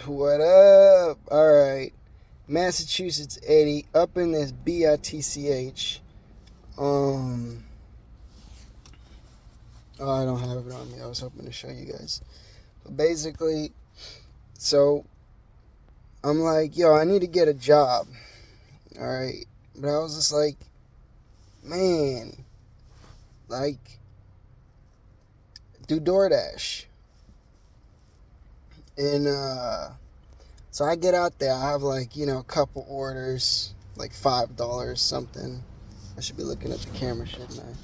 What up? Alright. Massachusetts Eddie up in this BITCH. Um oh, I don't have it on me. I was hoping to show you guys. But basically, so I'm like, yo, I need to get a job. Alright. But I was just like, man, like, do DoorDash. And so I get out there, I have like, a couple orders, like $5 something. I should be looking at the camera, shouldn't I?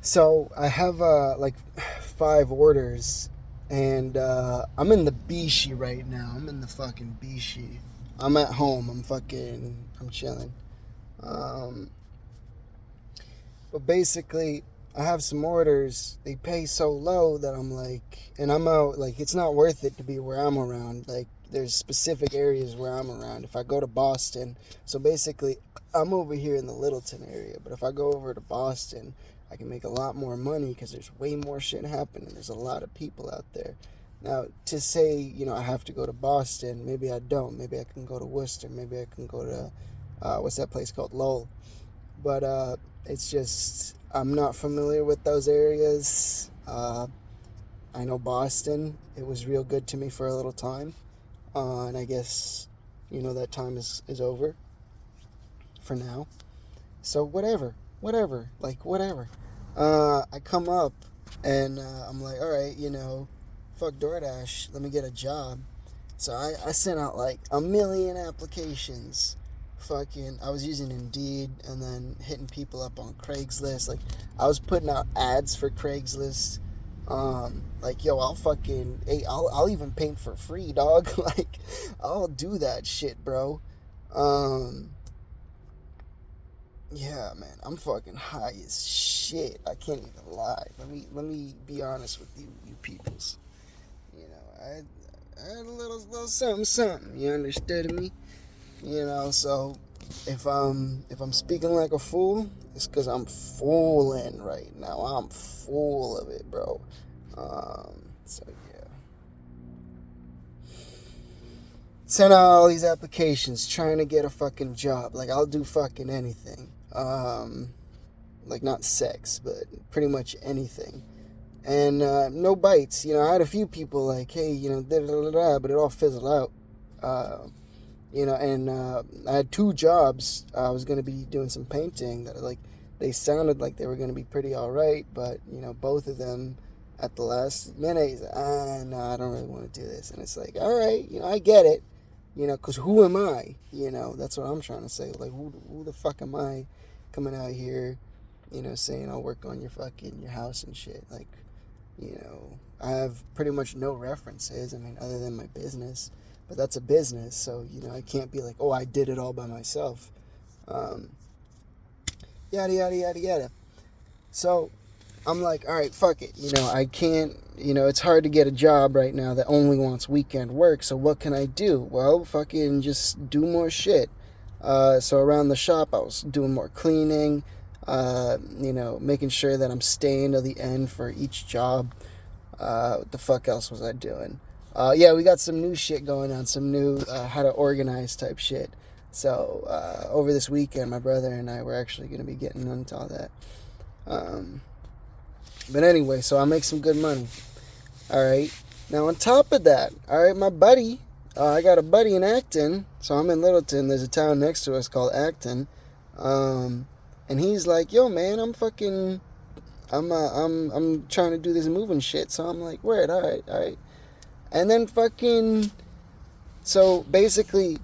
So I have like 5 orders, and I'm in the Bishi right now. I'm in the fucking Bishi. I'm at home. I'm chilling. Um, but basically, I have some orders. They pay so low that I'm like, and I'm out. Like, it's not worth it to be where I'm around. Like, there's specific areas where I'm around. If I go to Boston, so basically, I'm over here in the Littleton area. But if I go over to Boston, I can make a lot more money because there's way more shit happening. There's a lot of people out there. Now, to say, I have to go to Boston, maybe I don't. Maybe I can go to Worcester. Maybe I can go to, what's that place called? Lowell. But it's just, I'm not familiar with those areas. I know Boston. It was real good to me for a little time. And I guess, that time is over for now. So whatever. Like, whatever. I come up and I'm like, all right, fuck DoorDash. Let me get a job. So I sent out like a million applications. I was using Indeed and then hitting people up on Craigslist. Like, I was putting out ads for Craigslist. Like, yo, I'll even paint for free, dog. Like, I'll do that shit, bro. Yeah, man, I'm fucking high as shit. I can't even lie. Let me be honest with you peoples. I had a little something. You understood me? So if I'm speaking like a fool, it's because I'm fooling right now. I'm full of it, bro. So yeah. Sent out all these applications trying to get a fucking job. Like, I'll do fucking anything. Like, not sex, but pretty much anything. And no bites. I had a few people like, hey, da da da da, but it all fizzled out. And I had 2 jobs. I was going to be doing some painting that, like, they sounded like they were going to be pretty all right, but, both of them at the last minute, he's like, no, I don't really want to do this. And it's like, all right, I get it, because who am I? That's what I'm trying to say. Like, who the fuck am I coming out here, saying I'll work on your house and shit? Like, I have pretty much no references, other than my business. But that's a business, so, I can't be like, oh, I did it all by myself. Yada, yada, yada, yada. So, I'm like, all right, fuck it. I can't, it's hard to get a job right now that only wants weekend work, so what can I do? Well, fucking just do more shit. So around the shop, I was doing more cleaning, making sure that I'm staying to the end for each job. What the fuck else was I doing? Yeah, we got some new shit going on, some new how to organize type shit. So over this weekend, my brother and I were actually going to be getting into all that. But anyway, so I make some good money. All right. Now on top of that, all right, my buddy, I got a buddy in Acton. So I'm in Littleton. There's a town next to us called Acton. And he's like, yo, man, I'm trying to do this moving shit. So I'm like, word, all right. And then so basically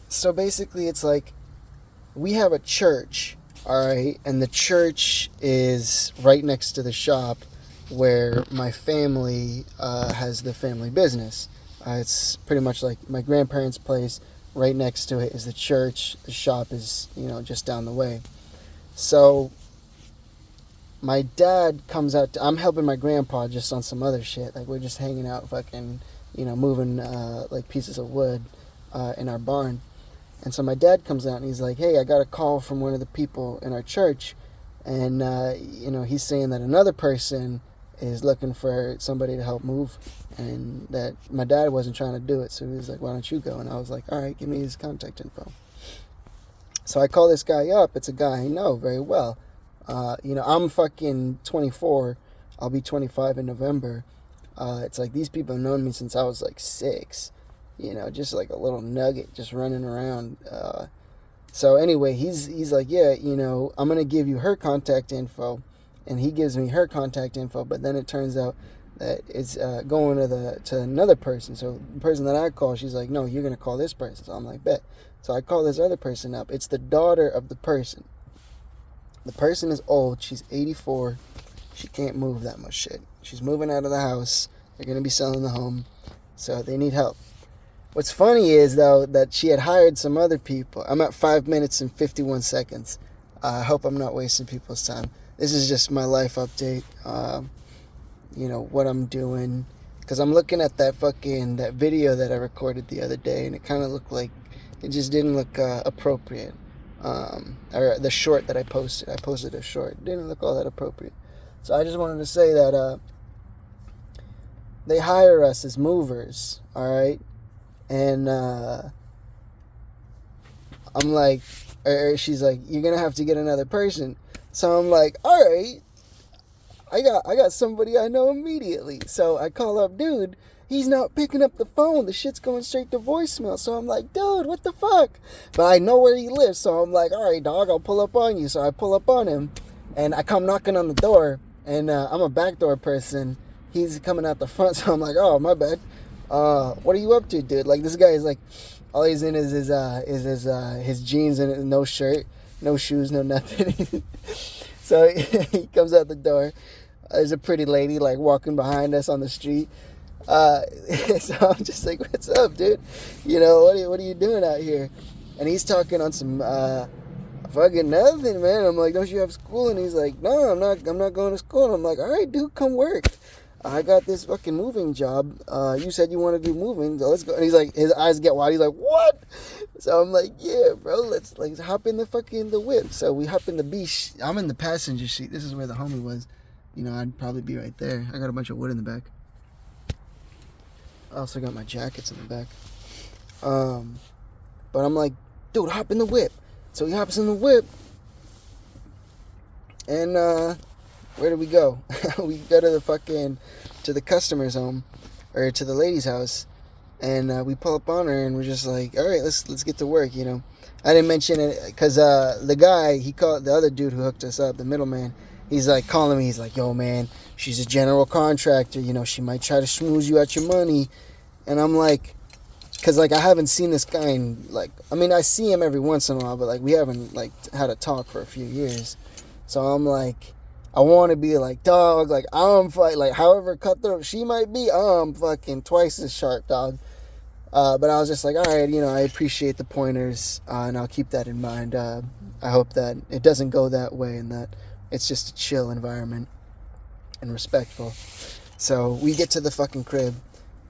it's like, we have a church, all right, and the church is right next to the shop where my family has the family business. It's pretty much like my grandparents' place. Right next to it is the church. The shop is, just down the way. So my dad comes out. I'm helping my grandpa just on some other shit. Like, we're just hanging out, fucking, moving like pieces of wood in our barn. And so my dad comes out and he's like, hey, I got a call from one of the people in our church. And, he's saying that another person is looking for somebody to help move, and that my dad wasn't trying to do it, so he was like, why don't you go? And I was like, all right, give me his contact info. So I call this guy up. It's a guy I know very well. I'm fucking 24. I'll be 25 in November. It's like these people have known me since I was like 6. Just like a little nugget just running around. So anyway, he's like, yeah, I'm going to give you her contact info. And he gives me her contact info, but then it turns out that it's going to another person. So the person that I call, she's like, no, you're going to call this person. So I'm like, bet. So I call this other person up. It's the daughter of the person. The person is old. She's 84. She can't move that much shit. She's moving out of the house. They're going to be selling the home. So they need help. What's funny is, though, that she had hired some other people. I'm at 5 minutes and 51 seconds. I hope I'm not wasting people's time. This is just my life update. What I'm doing. Because I'm looking at that video that I recorded the other day, and it kind of looked like it just didn't look appropriate. Or the short that I posted a short. It didn't look all that appropriate. So I just wanted to say that they hire us as movers, all right? And I'm like, or she's like, you're going to have to get another person. So I'm like, all right, I got somebody I know immediately. So I call up, dude. He's not picking up the phone. The shit's going straight to voicemail. So I'm like, dude, what the fuck? But I know where he lives. So I'm like, all right, dog, I'll pull up on you. So I pull up on him, and I come knocking on the door. And I'm a backdoor person. He's coming out the front. So I'm like, oh, my bad. What are you up to, dude? Like, this guy is like, all he's in is his jeans and no shirt, no shoes, no nothing. So he comes out the door. There's a pretty lady like walking behind us on the street. So I'm just like, what's up, dude? What are you doing out here? And he's talking on some fucking nothing, man. I'm like, don't you have school? And he's like, no, I'm not going to school. And I'm like, all right, dude, come work. I got this fucking moving job. You said you want to do moving, so let's go. And he's like, his eyes get wide. He's like, what? So I'm like, yeah, bro, let's hop in the whip. So we hop in the beach. I'm in the passenger seat. This is where the homie was. I'd probably be right there. I got a bunch of wood in the back. I also got my jackets in the back. But I'm like, dude, hop in the whip. So he hops in the whip. And where do we go? We go to the customer's home, or to the lady's house, and we pull up on her, and we're just like, all right, let's get to work. I didn't mention it because the guy, he called the other dude who hooked us up, the middleman. He's like calling me. He's like, yo, man, she's a general contractor. She might try to schmooze you out your money. And I'm like, because I haven't seen this guy in I see him every once in a while, but we haven't had a talk for a few years. So I'm like, I want to be like, dog, I'm however cutthroat she might be, I'm fucking twice as sharp, dog. But I was just like, all right, I appreciate the pointers, and I'll keep that in mind. I hope that it doesn't go that way, and that it's just a chill environment and respectful. So we get to the fucking crib,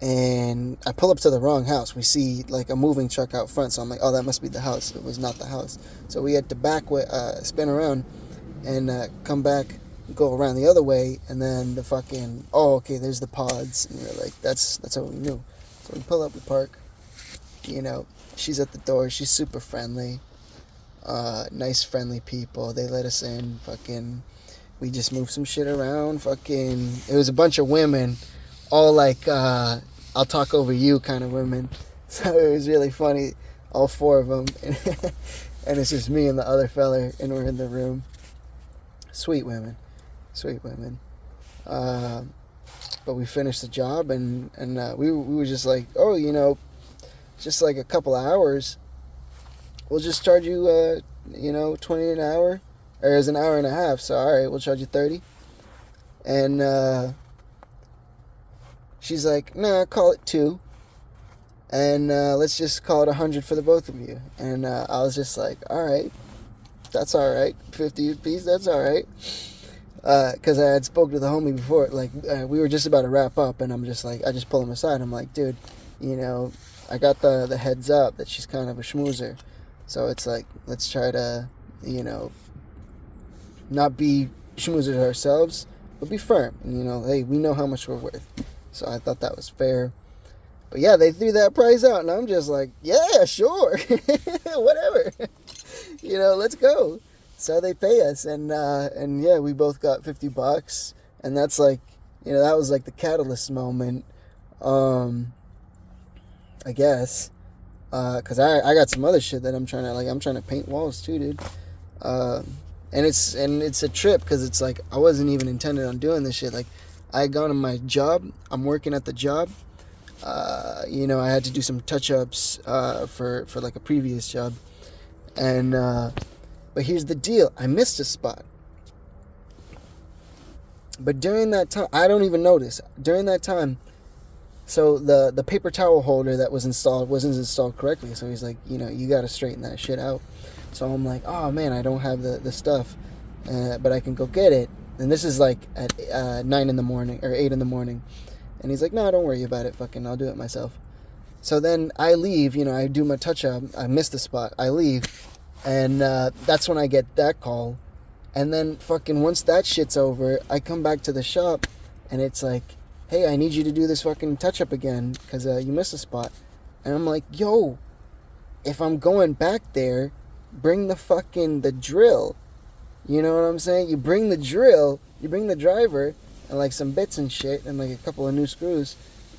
and I pull up to the wrong house. We see a moving truck out front, so I'm like, oh, that must be the house. It was not the house. So we had to spin around and come back, go around the other way, and then okay, there's the pods. And we're like, that's how we knew. So we pull up, we park. She's at the door. She's super friendly. Nice, friendly people. They let us in. We just moved some shit around. It was a bunch of women, all I'll talk over you kind of women. So it was really funny, all 4 of them. And it's just me and the other fella, and we're in the room. Sweet women. But we finished the job, and we were just like, oh, just a couple of hours. We'll just charge you, 20 an hour, or it's an hour and a half. So, all right, we'll charge you 30. And she's like, nah, call it 2. And let's just call it 100 for the both of you. And I was just like, all right, that's all right. 50 apiece, that's all right. Because I had spoke to the homie before. We were just about to wrap up, and I'm just like, I just pull him aside. I'm like, dude, I got the heads up that she's kind of a schmoozer. So it's like, let's try to, not be schmoozers ourselves, but be firm. And, hey, we know how much we're worth. So I thought that was fair. But yeah, they threw that price out, and I'm just like, yeah, sure, whatever, let's go. So they pay us, and yeah, we both got $50, and that's like, that was like the catalyst moment, I guess, because I got some other shit that I'm trying to paint walls too, dude, and it's a trip, because it's like I wasn't even intended on doing this shit. Like, I had gone to my job, I'm working at the job. I had to do some touch-ups for like a previous job, and but here's the deal: I missed a spot. But during that time, I don't even notice. During that time, so the paper towel holder that was installed wasn't installed correctly. So he's like, you got to straighten that shit out. So I'm like, oh man, I don't have the stuff, but I can go get it. And this is like at 9 in the morning or 8 in the morning. And he's like, no, don't worry about it. Fucking, I'll do it myself. So then I leave, I do my touch-up. I miss the spot. I leave. And that's when I get that call. And then fucking once that shit's over, I come back to the shop. And it's like, hey, I need you to do this fucking touch-up again, because you missed a spot. And I'm like, yo, if I'm going back there, bring the drill. You know what I'm saying? You bring the drill, you bring the driver, and like some bits and shit, and like a couple of new screws,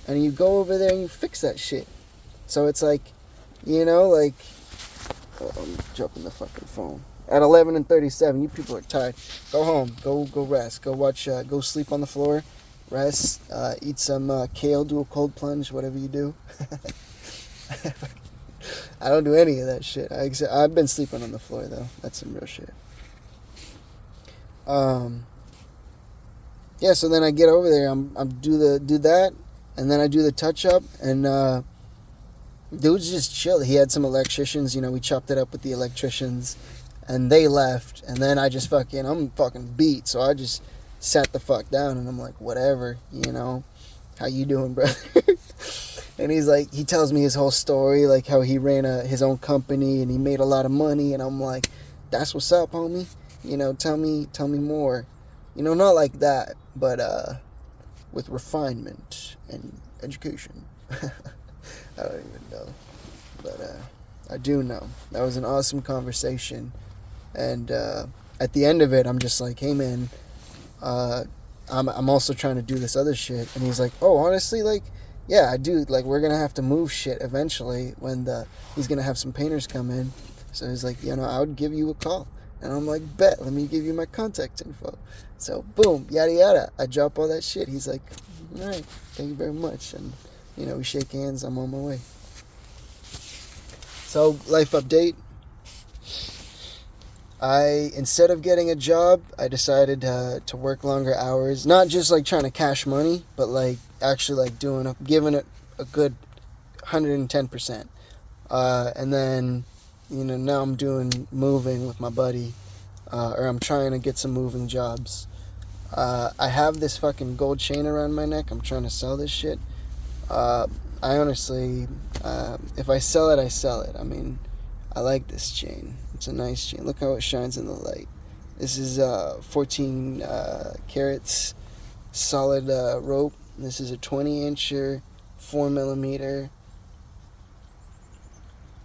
and you go over there and you fix that shit. So it's like, oh, I'm dropping the fucking phone. At 11:37, you people are tired. Go home, go rest, go watch, go sleep on the floor, rest, eat some kale, do a cold plunge, whatever you do. I don't do any of that shit. I've been sleeping on the floor though. That's some real shit. Yeah, so then I get over there, I'm do that, and then I do the touch up, and dude's just chill. He had some electricians, we chopped it up with the electricians, and they left, and then I'm fucking beat, so I just sat the fuck down, and I'm like, whatever, how you doing, brother? And he's like, he tells me his whole story, like how he ran his own company, and he made a lot of money, and I'm like, that's what's up, homie, tell me more. Not like that, but with refinement and education. I don't even know, but I do know. That was an awesome conversation, and at the end of it, I'm just like, hey man, I'm also trying to do this other shit, and he's like, oh, honestly, like, yeah, I do, like, we're gonna have to move shit eventually when he's gonna have some painters come in, so he's like, I would give you a call. And I'm like, bet, let me give you my contact info. So, boom, yada yada. I drop all that shit. He's like, all right, thank you very much. And, we shake hands. I'm on my way. So, life update. Instead of getting a job, I decided to work longer hours. Not just, like, trying to cash money, but, like, actually, like, giving it a good 110%. And then, now I'm doing moving with my buddy, or I'm trying to get some moving jobs. I have this fucking gold chain around my neck. I'm trying to sell this shit. I honestly, if I sell it, I sell it. I mean, I like this chain. It's a nice chain. Look how it shines in the light. This is 14 carats solid rope. This is a 20-incher, 4mm.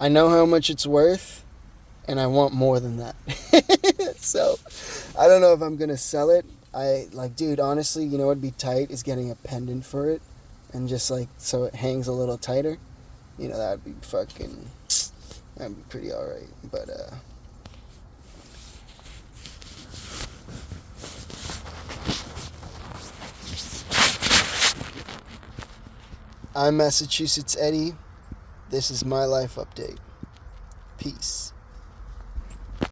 I know how much it's worth, and I want more than that. So, I don't know if I'm going to sell it. Dude, honestly, what'd be tight is getting a pendant for it, and just, like, so it hangs a little tighter. That'd be pretty alright, but, I'm Massachusetts Eddie. This is my life update. Peace.